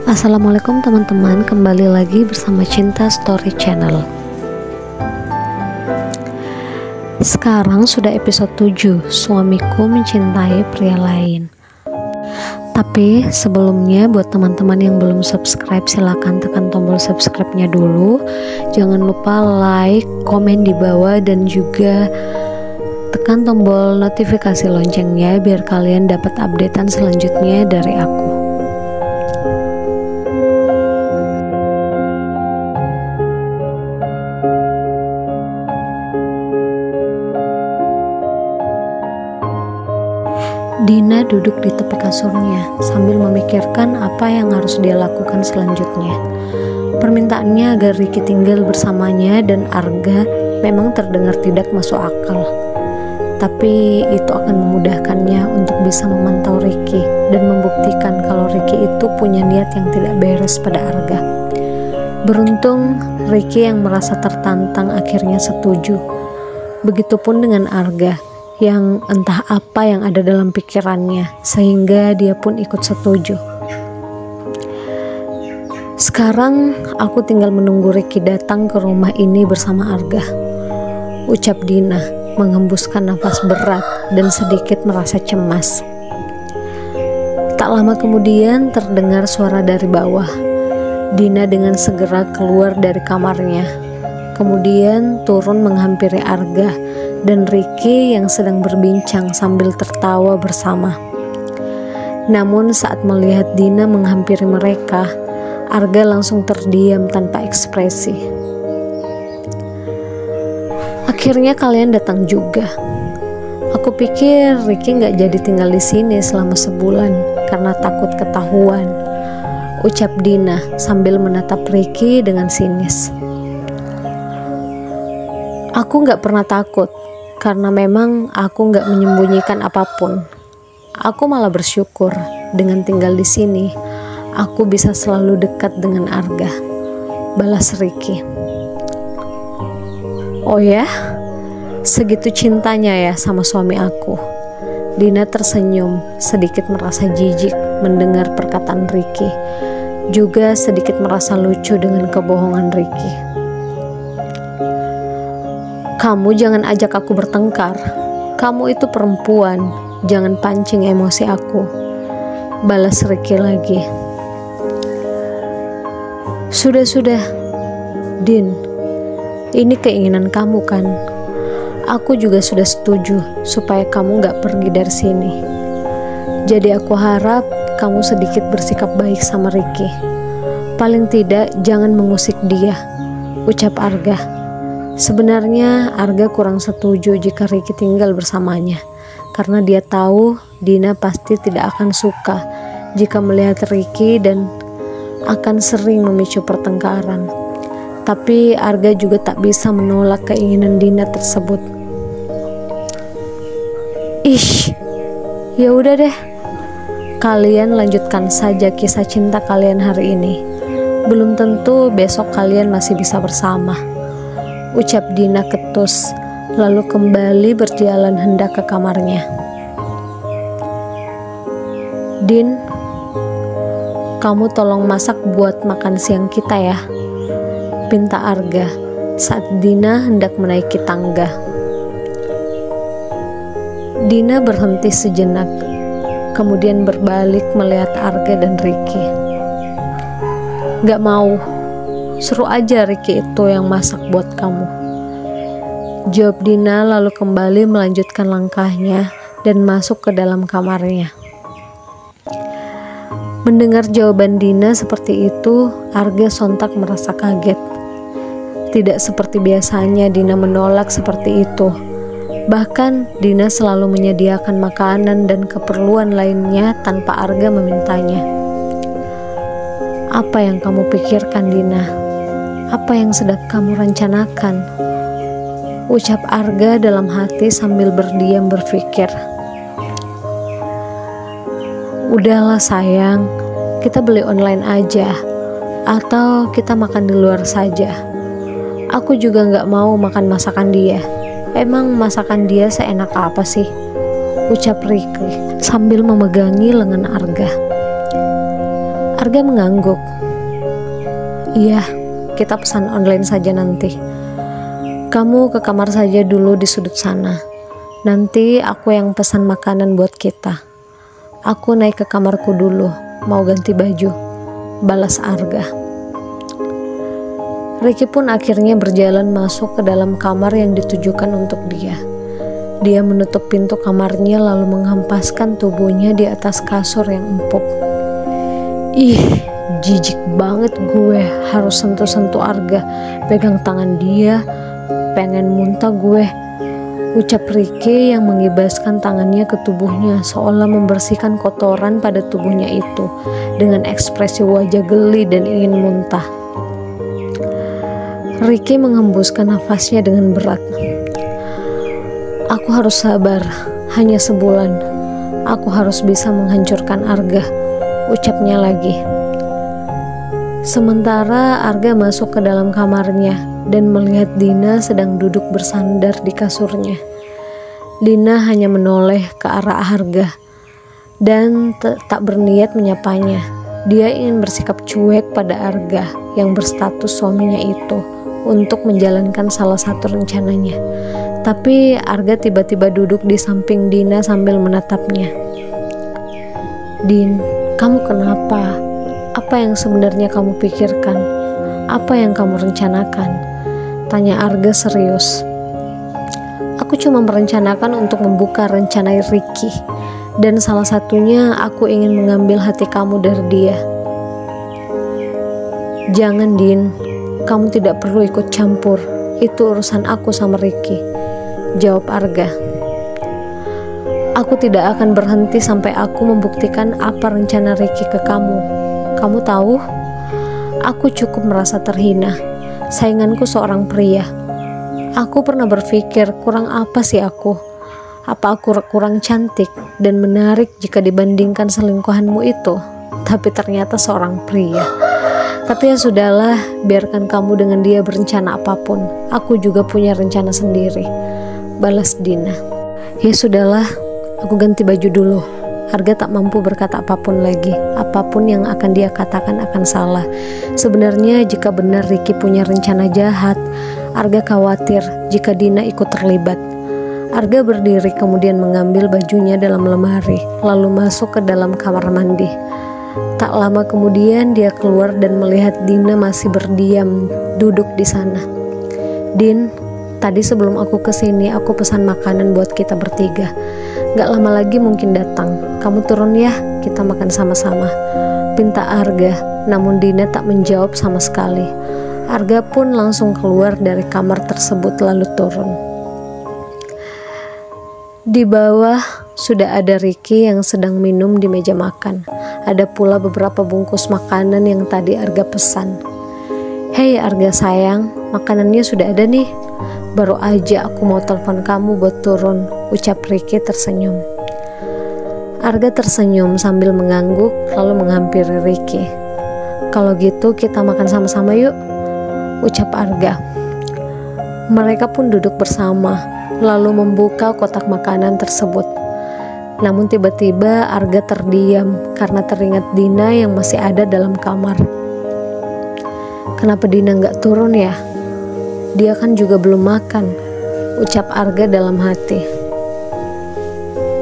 Assalamualaikum teman-teman, kembali lagi bersama Cinta Story Channel. Sekarang sudah episode 7, Suamiku Mencintai Pria Lain. Tapi sebelumnya buat teman-teman yang belum subscribe, silahkan tekan tombol subscribe-nya dulu. Jangan lupa like, komen di bawah, dan juga tekan tombol notifikasi loncengnya biar kalian dapat updatean selanjutnya dari aku. Dina duduk di tepi kasurnya sambil memikirkan apa yang harus dia lakukan selanjutnya. Permintaannya agar Ricky tinggal bersamanya dan Arga memang terdengar tidak masuk akal. Tapi itu akan memudahkannya untuk bisa memantau Ricky dan membuktikan kalau Ricky itu punya niat yang tidak beres pada Arga. Beruntung Ricky yang merasa tertantang akhirnya setuju. Begitupun dengan Arga yang entah apa yang ada dalam pikirannya sehingga dia pun ikut setuju. Sekarang aku tinggal menunggu Ricky datang ke rumah ini bersama Arga, ucap Dina menghembuskan nafas berat dan sedikit merasa cemas. Tak lama kemudian terdengar suara dari bawah. Dina dengan segera keluar dari kamarnya, kemudian turun menghampiri Arga dan Ricky yang sedang berbincang sambil tertawa bersama. Namun saat melihat Dina menghampiri mereka, Arga langsung terdiam tanpa ekspresi. Akhirnya kalian datang juga. Aku pikir Ricky gak jadi tinggal di sini selama sebulan karena takut ketahuan, ucap Dina sambil menatap Ricky dengan sinis. Aku gak pernah takut, karena memang aku gak menyembunyikan apapun. Aku malah bersyukur dengan tinggal di sini, aku bisa selalu dekat dengan Arga, balas Ricky. Oh ya, segitu cintanya ya sama suami aku. Dina tersenyum, sedikit merasa jijik mendengar perkataan Ricky, juga sedikit merasa lucu dengan kebohongan Ricky. Kamu jangan ajak aku bertengkar. Kamu itu perempuan, jangan pancing emosi aku, balas Ricky lagi. Sudah, Din, ini keinginan kamu kan? Aku juga sudah setuju supaya kamu gak pergi dari sini. Jadi aku harap kamu sedikit bersikap baik sama Ricky. Paling tidak jangan mengusik dia, ucap Arga. Sebenarnya Arga kurang setuju jika Ricky tinggal bersamanya, karena dia tahu Dina pasti tidak akan suka jika melihat Ricky dan akan sering memicu pertengkaran. Tapi Arga juga tak bisa menolak keinginan Dina tersebut. Ish, ya udah deh. Kalian lanjutkan saja kisah cinta kalian hari ini. Belum tentu besok kalian masih bisa bersama, ucap Dina ketus, lalu kembali berjalan hendak ke kamarnya. Din, kamu tolong masak buat makan siang kita ya, pinta Arga saat Dina hendak menaiki tangga. Dina berhenti sejenak, kemudian berbalik melihat Arga dan Ricky. Gak mau, suruh aja Ricky itu yang masak buat kamu, jawab Dina lalu kembali melanjutkan langkahnya dan masuk ke dalam kamarnya. Mendengar jawaban Dina seperti itu, Arga sontak merasa kaget. Tidak seperti biasanya Dina menolak seperti itu. Bahkan Dina selalu menyediakan makanan dan keperluan lainnya tanpa Arga memintanya. Apa yang kamu pikirkan, Dina? Apa yang sedang kamu rencanakan? Ucap Arga dalam hati sambil berdiam berpikir. Udahlah sayang, kita beli online aja, atau kita makan di luar saja. Aku juga gak mau makan masakan dia. Emang masakan dia seenak apa sih? Ucap Ricky sambil memegangi lengan Arga. Arga mengangguk. Iya, kita pesan online saja nanti. Kamu ke kamar saja dulu di sudut sana. Nanti aku yang pesan makanan buat kita. Aku naik ke kamarku dulu, mau ganti baju, balas Arga. Ricky pun akhirnya berjalan masuk ke dalam kamar yang ditujukan untuk dia. Dia menutup pintu kamarnya lalu menghempaskan tubuhnya di atas kasur yang empuk. Ih, jijik banget gue harus sentuh-sentuh Arga, pegang tangan dia, pengen muntah gue, ucap Ricky yang mengibaskan tangannya ke tubuhnya seolah membersihkan kotoran pada tubuhnya itu dengan ekspresi wajah geli dan ingin muntah. Ricky menghembuskan nafasnya dengan berat. Aku harus sabar, hanya sebulan. Aku harus bisa menghancurkan Arga, ucapnya lagi. Sementara Arga masuk ke dalam kamarnya dan melihat Dina sedang duduk bersandar di kasurnya. Dina hanya menoleh ke arah Arga dan tak berniat menyapanya. Dia ingin bersikap cuek pada Arga yang berstatus suaminya itu untuk menjalankan salah satu rencananya. Tapi Arga tiba-tiba duduk di samping Dina sambil menatapnya. Din, kamu kenapa? Apa yang sebenarnya kamu pikirkan? Apa yang kamu rencanakan? Tanya Arga serius. Aku cuma merencanakan untuk membuka rencana Ricky, dan salah satunya aku ingin mengambil hati kamu dari dia. Jangan Din, kamu tidak perlu ikut campur. Itu urusan aku sama Ricky, jawab Arga. Aku tidak akan berhenti sampai aku membuktikan apa rencana Ricky ke kamu. Kamu tahu, aku cukup merasa terhina. Sainganku seorang pria. Aku pernah berpikir, kurang apa sih aku? Apa aku kurang cantik dan menarik jika dibandingkan selingkuhanmu itu? Tapi ternyata seorang pria. Tapi ya sudahlah, biarkan kamu dengan dia berencana apapun. Aku juga punya rencana sendiri, balas Dina. Ya sudahlah, aku ganti baju dulu. Arga tak mampu berkata apapun lagi. Apapun yang akan dia katakan akan salah. Sebenarnya jika benar Ricky punya rencana jahat, Arga khawatir jika Dina ikut terlibat. Arga berdiri kemudian mengambil bajunya dalam lemari, lalu masuk ke dalam kamar mandi. Tak lama kemudian dia keluar dan melihat Dina masih berdiam duduk di sana. Din, tadi sebelum aku kesini aku pesan makanan buat kita bertiga. Gak lama lagi mungkin datang. Kamu turun ya, kita makan sama-sama, pinta Arga. Namun Dina tak menjawab sama sekali. Arga pun langsung keluar dari kamar tersebut lalu turun. Di bawah sudah ada Ricky yang sedang minum di meja makan. Ada pula beberapa bungkus makanan yang tadi Arga pesan. Hei Arga sayang, makanannya sudah ada nih. Baru aja aku mau telepon kamu buat turun, ucap Ricky tersenyum. Arga tersenyum sambil mengangguk lalu menghampiri Ricky. Kalau gitu kita makan sama-sama yuk, ucap Arga. Mereka pun duduk bersama lalu membuka kotak makanan tersebut. Namun tiba-tiba Arga terdiam karena teringat Dina yang masih ada dalam kamar. Kenapa Dina nggak turun ya? Dia kan juga belum makan, ucap Arga dalam hati.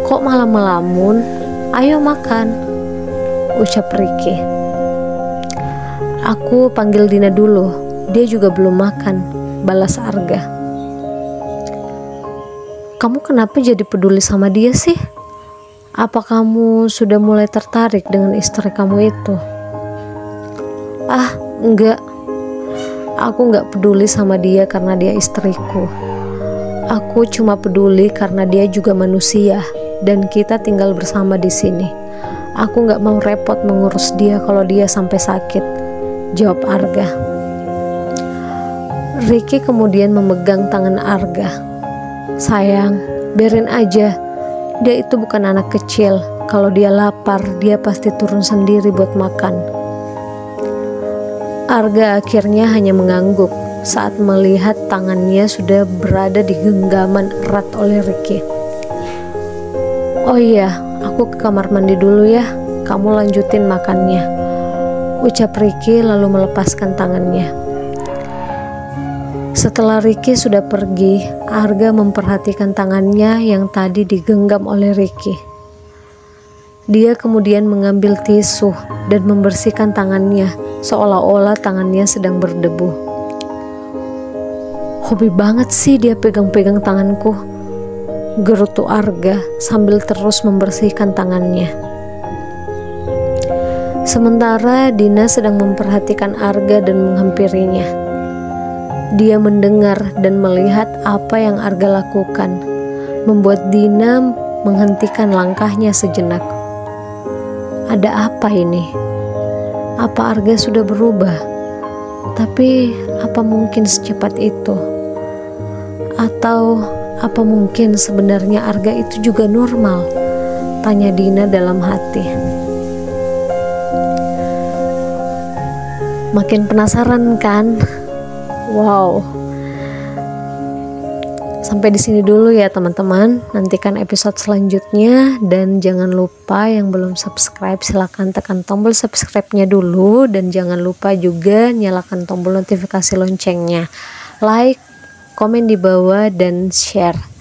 Kok malah melamun? Ayo makan, ucap Ricky. Aku panggil Dina dulu, dia juga belum makan, balas Arga. Kamu kenapa jadi peduli sama dia sih? Apa kamu sudah mulai tertarik dengan istri kamu itu? Ah, enggak. Aku nggak peduli sama dia karena dia istriku. Aku cuma peduli karena dia juga manusia dan kita tinggal bersama di sini. Aku nggak mau repot mengurus dia kalau dia sampai sakit, jawab Arga. Ricky kemudian memegang tangan Arga. Sayang, biarin aja. Dia itu bukan anak kecil. Kalau dia lapar, dia pasti turun sendiri buat makan. Arga akhirnya hanya mengangguk saat melihat tangannya sudah berada di genggaman erat oleh Ricky. Oh iya, aku ke kamar mandi dulu ya. Kamu lanjutin makannya. ucap Ricky lalu melepaskan tangannya. Setelah Ricky sudah pergi, Arga memperhatikan tangannya yang tadi digenggam oleh Ricky. Dia kemudian mengambil tisu dan membersihkan tangannya, seolah-olah tangannya sedang berdebu. Hobi banget sih dia pegang-pegang tanganku, gerutu Arga sambil terus membersihkan tangannya. Sementara Dina sedang memperhatikan Arga dan menghampirinya. Dia mendengar dan melihat apa yang Arga lakukan, membuat Dina menghentikan langkahnya sejenak. Ada apa ini? Apa Arga sudah berubah? Tapi apa mungkin secepat itu? Atau apa mungkin sebenarnya Arga itu juga normal? Tanya Dina dalam hati. Makin penasaran kan? Wow. Sampai di sini dulu ya teman-teman. Nantikan episode selanjutnya dan jangan lupa yang belum subscribe silahkan tekan tombol subscribe-nya dulu dan jangan lupa juga nyalakan tombol notifikasi loncengnya. Like, komen di bawah dan share.